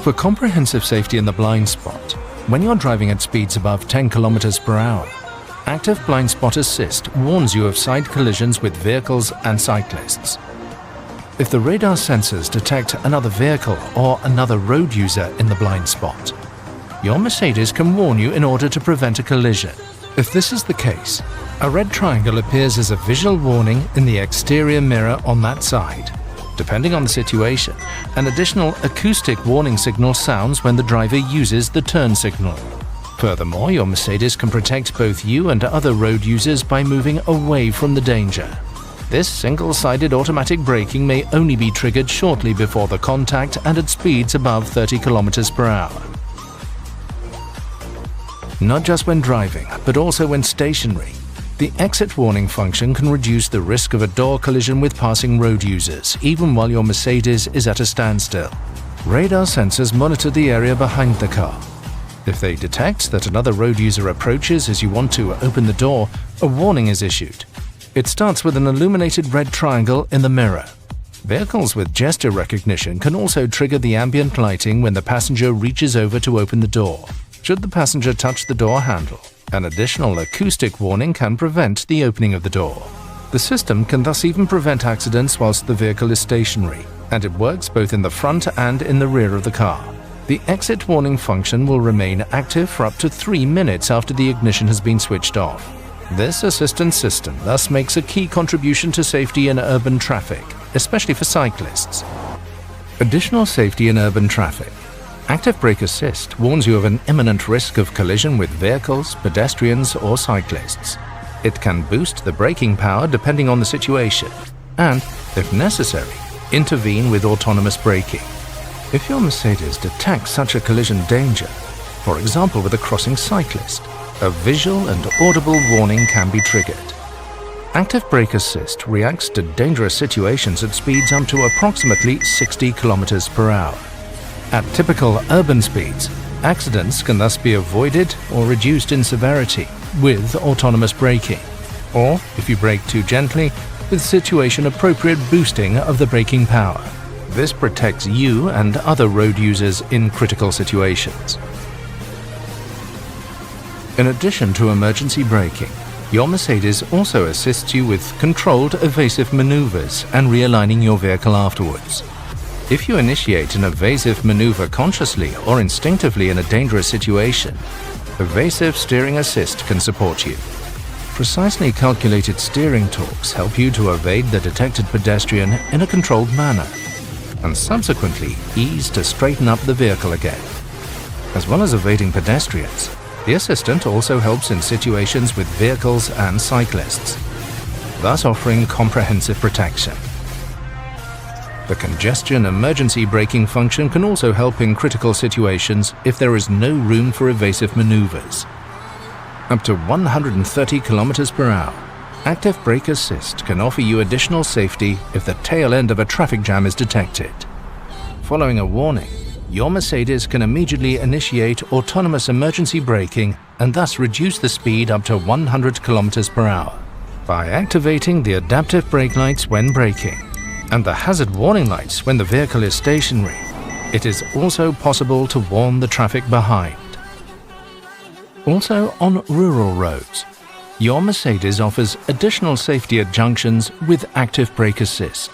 For comprehensive safety in the blind spot, when you're driving at speeds above 10 km per hour, Active Blind Spot Assist warns you of side collisions with vehicles and cyclists. If the radar sensors detect another vehicle or another road user in the blind spot, your Mercedes can warn you in order to prevent a collision. If this is the case, a red triangle appears as a visual warning in the exterior mirror on that side. Depending on the situation, an additional acoustic warning signal sounds when the driver uses the turn signal. Furthermore, your Mercedes can protect both you and other road users by moving away from the danger. This single-sided automatic braking may only be triggered shortly before the contact and at speeds above 30 km per hour. Not just when driving, but also when stationary, the exit warning function can reduce the risk of a door collision with passing road users, even while your Mercedes is at a standstill. Radar sensors monitor the area behind the car. If they detect that another road user approaches as you want to open the door, a warning is issued. It starts with an illuminated red triangle in the mirror. Vehicles with gesture recognition can also trigger the ambient lighting when the passenger reaches over to open the door. Should the passenger touch the door handle, an additional acoustic warning can prevent the opening of the door. The system can thus even prevent accidents whilst the vehicle is stationary, and it works both in the front and in the rear of the car. The exit warning function will remain active for up to 3 minutes after the ignition has been switched off. This assistance system thus makes a key contribution to safety in urban traffic, especially for cyclists. Additional safety in urban traffic. Active Brake Assist warns you of an imminent risk of collision with vehicles, pedestrians, or cyclists. It can boost the braking power depending on the situation, and, if necessary, intervene with autonomous braking. If your Mercedes detects such a collision danger, for example with a crossing cyclist, a visual and audible warning can be triggered. Active Brake Assist reacts to dangerous situations at speeds up to approximately 60 km per hour. At typical urban speeds, accidents can thus be avoided or reduced in severity with autonomous braking, or, if you brake too gently, with situation-appropriate boosting of the braking power. This protects you and other road users in critical situations. In addition to emergency braking, your Mercedes also assists you with controlled evasive maneuvers and realigning your vehicle afterwards. If you initiate an evasive maneuver consciously or instinctively in a dangerous situation, Evasive Steering Assist can support you. Precisely calculated steering torques help you to evade the detected pedestrian in a controlled manner, and subsequently ease to straighten up the vehicle again. As well as evading pedestrians, the assistant also helps in situations with vehicles and cyclists, thus offering comprehensive protection. The congestion emergency braking function can also help in critical situations if there is no room for evasive maneuvers. Up to 130 km per hour, Active Brake Assist can offer you additional safety if the tail end of a traffic jam is detected. Following a warning, your Mercedes can immediately initiate autonomous emergency braking and thus reduce the speed up to 100 km per hour. By activating the adaptive brake lights when braking and the hazard warning lights when the vehicle is stationary, it is also possible to warn the traffic behind. Also on rural roads, your Mercedes offers additional safety at junctions with Active Brake Assist.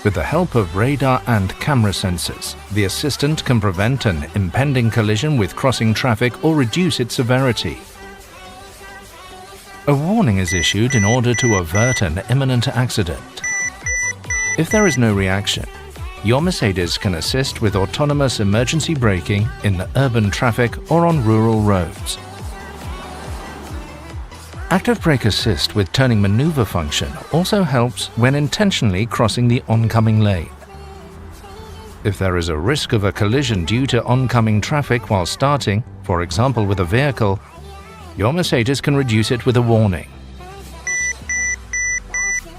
With the help of radar and camera sensors, the assistant can prevent an impending collision with crossing traffic or reduce its severity. A warning is issued in order to avert an imminent accident. If there is no reaction, your Mercedes can assist with autonomous emergency braking in urban traffic or on rural roads. Active Brake Assist with turning maneuver function also helps when intentionally crossing the oncoming lane. If there is a risk of a collision due to oncoming traffic while starting, for example with a vehicle, your Mercedes can reduce it with a warning.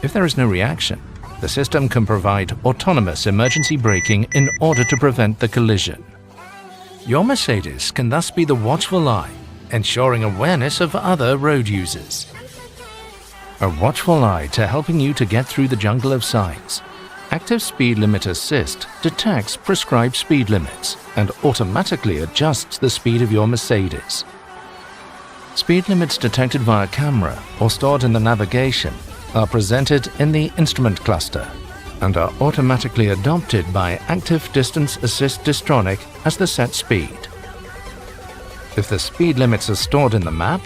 If there is no reaction, the system can provide autonomous emergency braking in order to prevent the collision. Your Mercedes can thus be the watchful eye, ensuring awareness of other road users. A watchful eye to helping you to get through the jungle of signs. Active Speed Limit Assist detects prescribed speed limits and automatically adjusts the speed of your Mercedes. Speed limits detected via camera or stored in the navigation are presented in the instrument cluster and are automatically adopted by Active Distance Assist Distronic as the set speed. If the speed limits are stored in the map,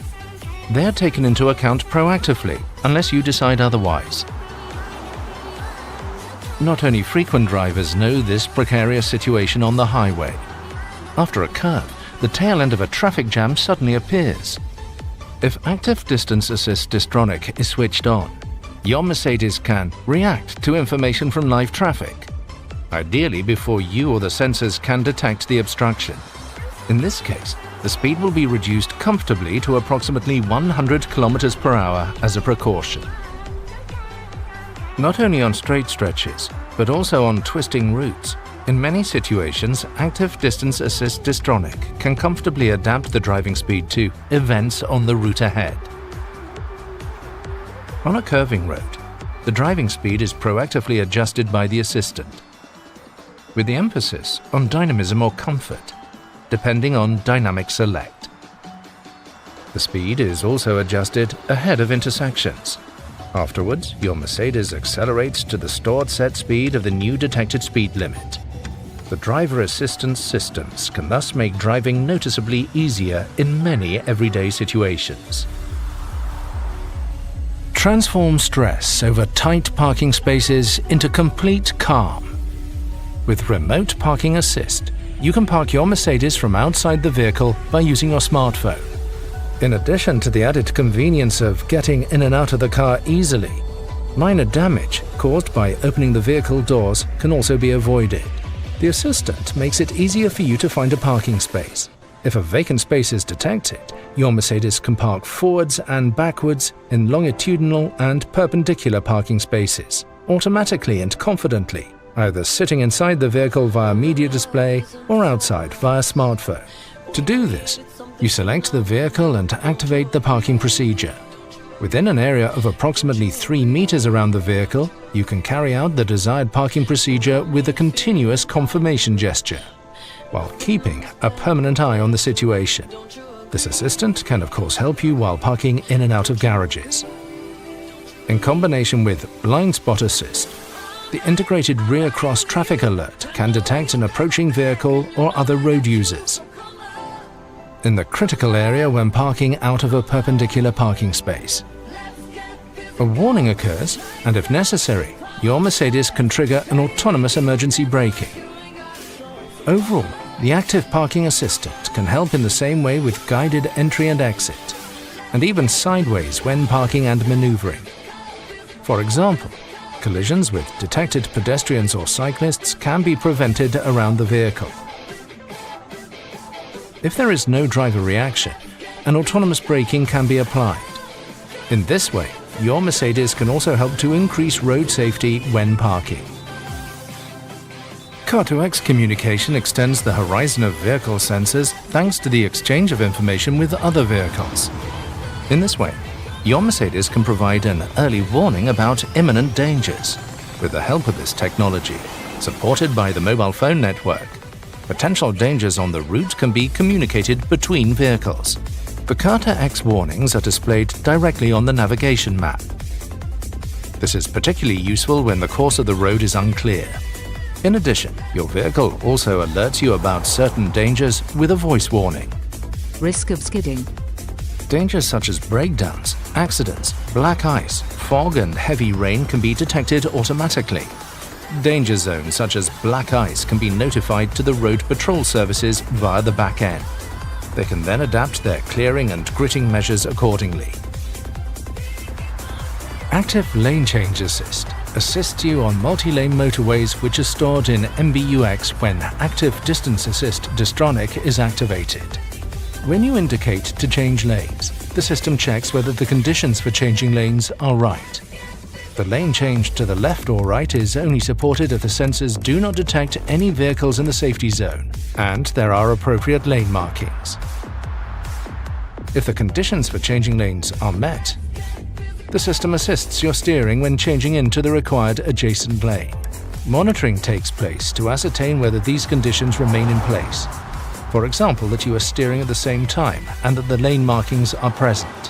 they are taken into account proactively unless you decide otherwise. Not only frequent drivers know this precarious situation on the highway. After a curve, the tail end of a traffic jam suddenly appears. If Active Distance Assist Distronic is switched on, your Mercedes can react to information from live traffic, ideally before you or the sensors can detect the obstruction. In this case, the speed will be reduced comfortably to approximately 100 km per hour as a precaution. Not only on straight stretches, but also on twisting routes, in many situations, Active Distance Assist Distronic can comfortably adapt the driving speed to events on the route ahead. On a curving road, the driving speed is proactively adjusted by the assistant, with the emphasis on dynamism or comfort, depending on dynamic select. The speed is also adjusted ahead of intersections. Afterwards, your Mercedes accelerates to the stored set speed of the new detected speed limit. The driver assistance systems can thus make driving noticeably easier in many everyday situations. Transform stress over tight parking spaces into complete calm. With Remote Parking Assist, you can park your Mercedes from outside the vehicle by using your smartphone. In addition to the added convenience of getting in and out of the car easily, minor damage caused by opening the vehicle doors can also be avoided. The assistant makes it easier for you to find a parking space. If a vacant space is detected, your Mercedes can park forwards and backwards in longitudinal and perpendicular parking spaces, automatically and confidently, either sitting inside the vehicle via media display or outside via smartphone. To do this, you select the vehicle and activate the parking procedure. Within an area of approximately 3 meters around the vehicle, you can carry out the desired parking procedure with a continuous confirmation gesture, while keeping a permanent eye on the situation. This assistant can of course help you while parking in and out of garages. In combination with Blind Spot Assist, the integrated rear cross traffic alert can detect an approaching vehicle or other road users in the critical area when parking out of a perpendicular parking space. A warning occurs, and if necessary, your Mercedes can trigger an autonomous emergency braking. Overall, the Active Parking Assistant can help in the same way with guided entry and exit, and even sideways when parking and maneuvering. For example, collisions with detected pedestrians or cyclists can be prevented around the vehicle. If there is no driver reaction, an autonomous braking can be applied. In this way, your Mercedes can also help to increase road safety when parking. Car-to-X communication extends the horizon of vehicle sensors thanks to the exchange of information with other vehicles. In this way, your Mercedes can provide an early warning about imminent dangers. With the help of this technology, supported by the mobile phone network, potential dangers on the route can be communicated between vehicles. The Car-to-X warnings are displayed directly on the navigation map. This is particularly useful when the course of the road is unclear. In addition, your vehicle also alerts you about certain dangers with a voice warning. Risk of skidding. Dangers such as breakdowns, accidents, black ice, fog and heavy rain can be detected automatically. Danger zones such as black ice can be notified to the road patrol services via the back end. They can then adapt their clearing and gritting measures accordingly. Active Lane Change Assist assists you on multi-lane motorways which are stored in MBUX when Active Distance Assist Distronic is activated. When you indicate to change lanes, the system checks whether the conditions for changing lanes are right. The lane change to the left or right is only supported if the sensors do not detect any vehicles in the safety zone and there are appropriate lane markings. If the conditions for changing lanes are met, the system assists your steering when changing into the required adjacent lane. Monitoring takes place to ascertain whether these conditions remain in place. For example, that you are steering at the same time and that the lane markings are present.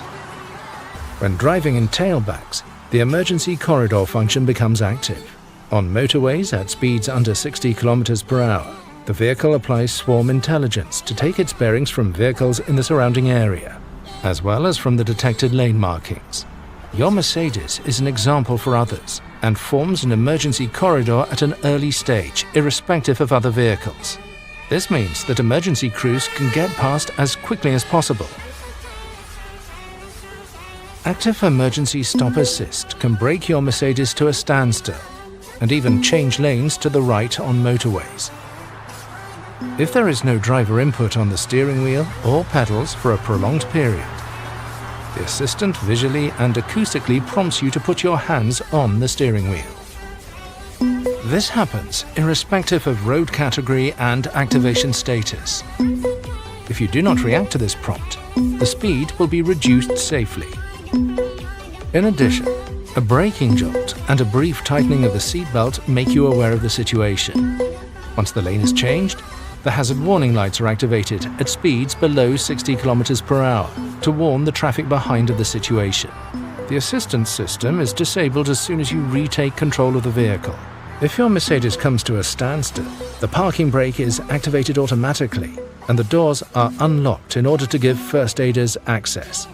When driving in tailbacks, the emergency corridor function becomes active. On motorways at speeds under 60 km per hour, the vehicle applies swarm intelligence to take its bearings from vehicles in the surrounding area, as well as from the detected lane markings. Your Mercedes is an example for others and forms an emergency corridor at an early stage, irrespective of other vehicles. This means that emergency crews can get past as quickly as possible. Active Emergency Stop Assist can brake your Mercedes to a standstill and even change lanes to the right on motorways. If there is no driver input on the steering wheel or pedals for a prolonged period, the assistant visually and acoustically prompts you to put your hands on the steering wheel. This happens irrespective of road category and activation status. If you do not react to this prompt, the speed will be reduced safely. In addition, a braking jolt and a brief tightening of the seatbelt make you aware of the situation. Once the lane is changed, the hazard warning lights are activated at speeds below 60 km per hour to warn the traffic behind of the situation. The assistance system is disabled as soon as you retake control of the vehicle. If your Mercedes comes to a standstill, the parking brake is activated automatically and the doors are unlocked in order to give first aiders access.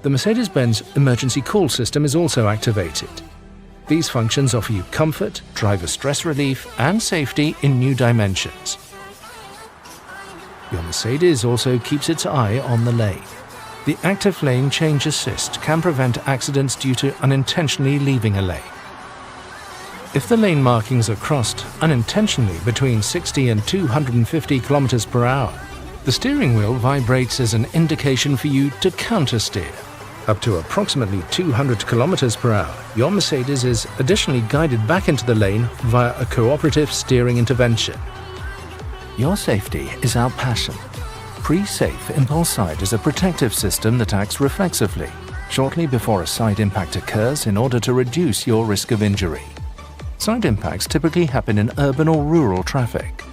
The Mercedes-Benz emergency call system is also activated. These functions offer you comfort, driver stress relief, and safety in new dimensions. Your Mercedes also keeps its eye on the lane. The active lane change assist can prevent accidents due to unintentionally leaving a lane. If the lane markings are crossed unintentionally between 60 and 250 km per hour, the steering wheel vibrates as an indication for you to countersteer. Up to approximately 200 km per hour, your Mercedes is additionally guided back into the lane via a cooperative steering intervention. Your safety is our passion. Pre-safe impulse side is a protective system that acts reflexively, shortly before a side impact occurs in order to reduce your risk of injury. Side impacts typically happen in urban or rural traffic.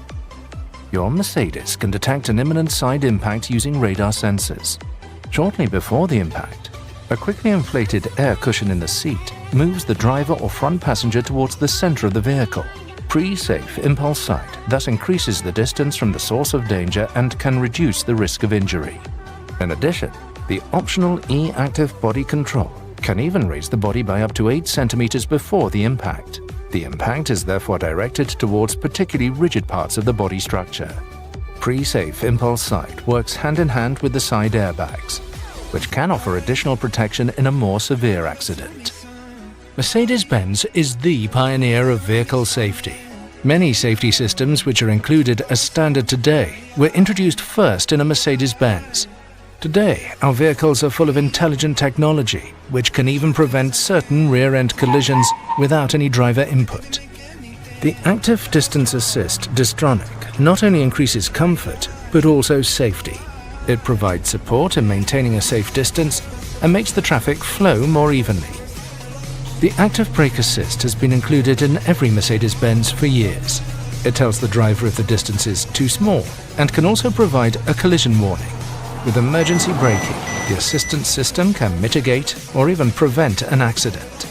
Your Mercedes can detect an imminent side impact using radar sensors. Shortly before the impact, a quickly inflated air cushion in the seat moves the driver or front passenger towards the center of the vehicle. Pre-safe impulse side thus increases the distance from the source of danger and can reduce the risk of injury. In addition, the optional E-active body control can even raise the body by up to 8 centimeters before the impact. The impact is therefore directed towards particularly rigid parts of the body structure. Pre-safe impulse side works hand in hand with the side airbags, which can offer additional protection in a more severe accident. Mercedes-Benz is the pioneer of vehicle safety. Many safety systems which are included as standard today were introduced first in a Mercedes-Benz. Today, our vehicles are full of intelligent technology, which can even prevent certain rear-end collisions without any driver input. The Active Distance Assist Distronic not only increases comfort, but also safety. It provides support in maintaining a safe distance and makes the traffic flow more evenly. The Active Brake Assist has been included in every Mercedes-Benz for years. It tells the driver if the distance is too small and can also provide a collision warning. With emergency braking, the assistance system can mitigate or even prevent an accident.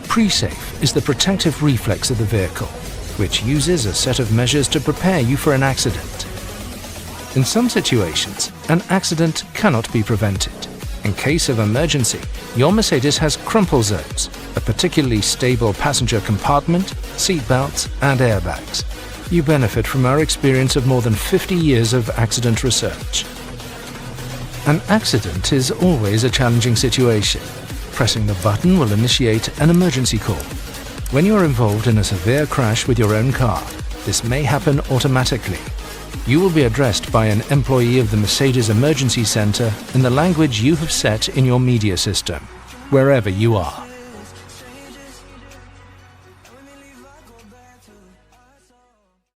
Pre-safe is the protective reflex of the vehicle, which uses a set of measures to prepare you for an accident. In some situations, an accident cannot be prevented. In case of emergency, your Mercedes has crumple zones, a particularly stable passenger compartment, seat belts, and airbags. You benefit from our experience of more than 50 years of accident research. An accident is always a challenging situation. Pressing the button will initiate an emergency call. When you are involved in a severe crash with your own car, this may happen automatically. You will be addressed by an employee of the Mercedes Emergency Center in the language you have set in your media system, wherever you are.